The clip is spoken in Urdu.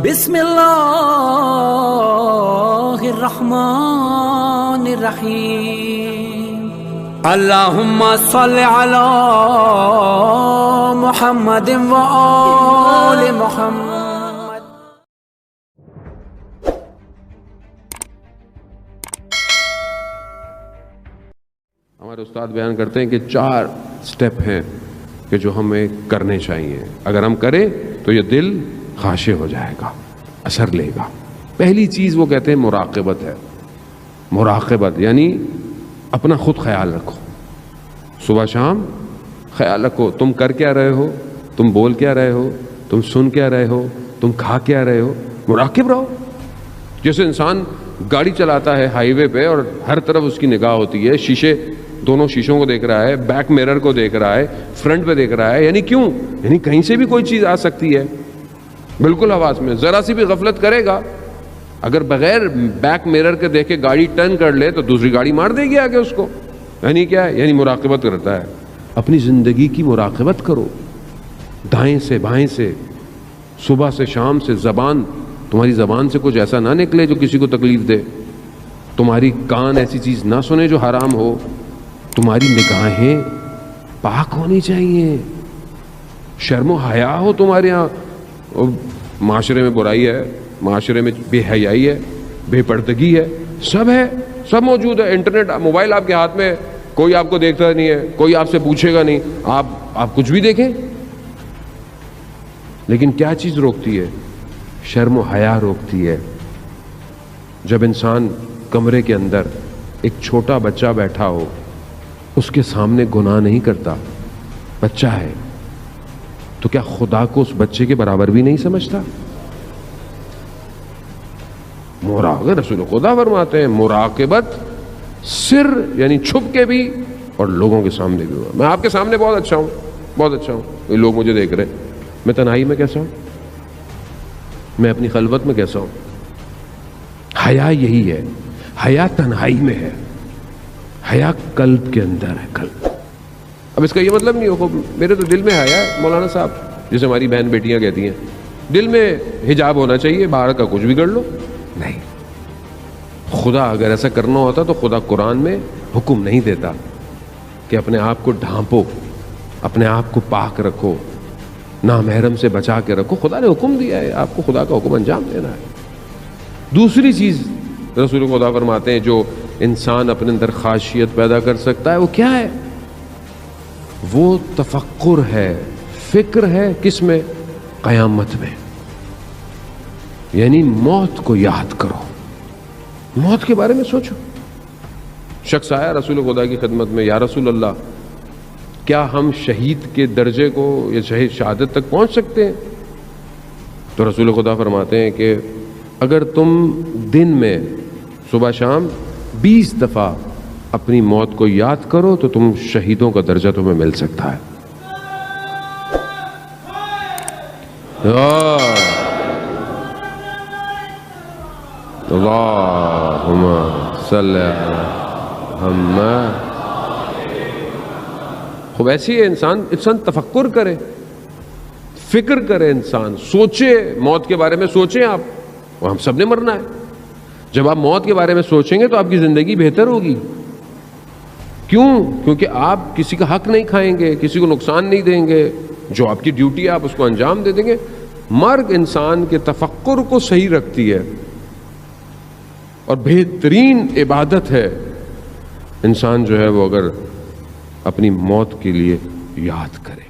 بسم اللہ الرحمن الرحیم اللہم صل علی محمد و آل محمد. ہمارے استاد بیان کرتے ہیں کہ 4 سٹیپ ہیں کہ جو ہمیں کرنے چاہیے. اگر ہم کریں تو یہ دل خاشع ہو جائے گا، اثر لے گا. پہلی چیز وہ کہتے ہیں مراقبت ہے. مراقبت یعنی اپنا خود خیال رکھو. صبح شام خیال رکھو تم کر کیا رہے ہو، تم بول کیا رہے ہو، تم سن کیا رہے ہو، تم کھا کیا رہے ہو. مراقب رہو. جیسے انسان گاڑی چلاتا ہے ہائی وے پہ اور ہر طرف اس کی نگاہ ہوتی ہے، شیشے دونوں شیشوں کو دیکھ رہا ہے، بیک میرر کو دیکھ رہا ہے، فرنٹ پہ دیکھ رہا ہے. یعنی کیوں؟ یعنی کہیں سے بھی کوئی چیز آ سکتی ہے. بالکل حواس میں ذرا سی بھی غفلت کرے گا، اگر بغیر بیک میرر کے دیکھے گاڑی ٹرن کر لے تو دوسری گاڑی مار دے گی آگے اس کو. یعنی کیا ہے؟ یعنی مراقبت کرتا ہے. اپنی زندگی کی مراقبت کرو، دائیں سے بائیں سے، صبح سے شام سے. تمہاری زبان سے کچھ ایسا نہ نکلے جو کسی کو تکلیف دے. تمہاری کان ایسی چیز نہ سنے جو حرام ہو. تمہاری نگاہیں پاک ہونی چاہیے. شرم و حیا ہو تمہارے یہاں. معاشرے میں برائی ہے، معاشرے میں بے حیائی ہے، بے پردگی ہے، سب ہے، سب موجود ہے. انٹرنیٹ، موبائل آپ کے ہاتھ میں، کوئی آپ کو دیکھتا نہیں ہے، کوئی آپ سے پوچھے گا نہیں، آپ کچھ بھی دیکھیں. لیکن کیا چیز روکتی ہے؟ شرم و حیا روکتی ہے. جب انسان کمرے کے اندر ایک چھوٹا بچہ بیٹھا ہو، اس کے سامنے گناہ نہیں کرتا، بچہ ہے، تو کیا خدا کو اس بچے کے برابر بھی نہیں سمجھتا؟ مراقبت، رسول خدا فرماتے ہیں مراقبت سر یعنی چھپ کے بھی اور لوگوں کے سامنے بھی ہوا. میں آپ کے سامنے بہت اچھا ہوں، بہت اچھا ہوں، یہ لوگ مجھے دیکھ رہے ہیں. میں تنہائی میں کیسا ہوں، میں اپنی خلوت میں کیسا ہوں. حیا یہی ہے. حیا تنہائی میں ہے، حیا قلب کے اندر ہے. قلب. اب اس کا یہ مطلب نہیں ہو میرے تو دل میں حیا ہے مولانا صاحب، جیسے ہماری بہن بیٹیاں کہتی ہیں دل میں حجاب ہونا چاہیے، باہر کا کچھ بھی کر لو. نہیں، خدا اگر ایسا کرنا ہوتا تو خدا قرآن میں حکم نہیں دیتا کہ اپنے آپ کو ڈھانپو، اپنے آپ کو پاک رکھو، نامحرم سے بچا کے رکھو. خدا نے حکم دیا ہے، آپ کو خدا کا حکم انجام دینا ہے. دوسری چیز رسول خدا فرماتے ہیں جو انسان اپنے اندر خاشیت پیدا کر سکتا ہے، وہ کیا ہے؟ وہ تفکر ہے، فکر ہے. کس میں؟ قیامت میں. یعنی موت کو یاد کرو، موت کے بارے میں سوچو. شخص آیا رسول خدا کی خدمت میں، یا رسول اللہ کیا ہم شہید کے درجے کو یا شہادت تک پہنچ سکتے ہیں؟ تو رسول خدا فرماتے ہیں کہ اگر تم دن میں صبح شام 20 دفعہ اپنی موت کو یاد کرو تو تم شہیدوں کا درجہ تمہیں مل سکتا ہے. اللہم صلی علی محمد. خوب ایسی ہے انسان تفکر کرے، فکر کرے، انسان سوچے، موت کے بارے میں سوچیں. آپ اور ہم سب نے مرنا ہے. جب آپ موت کے بارے میں سوچیں گے تو آپ کی زندگی بہتر ہوگی. کیوں؟ کیونکہ آپ کسی کا حق نہیں کھائیں گے، کسی کو نقصان نہیں دیں گے. جو آپ کی ڈیوٹی ہے آپ اس کو انجام دے دیں گے. مرگ انسان کے تفکر کو صحیح رکھتی ہے اور بہترین عبادت ہے. انسان جو ہے وہ اگر اپنی موت کے لیے یاد کرے.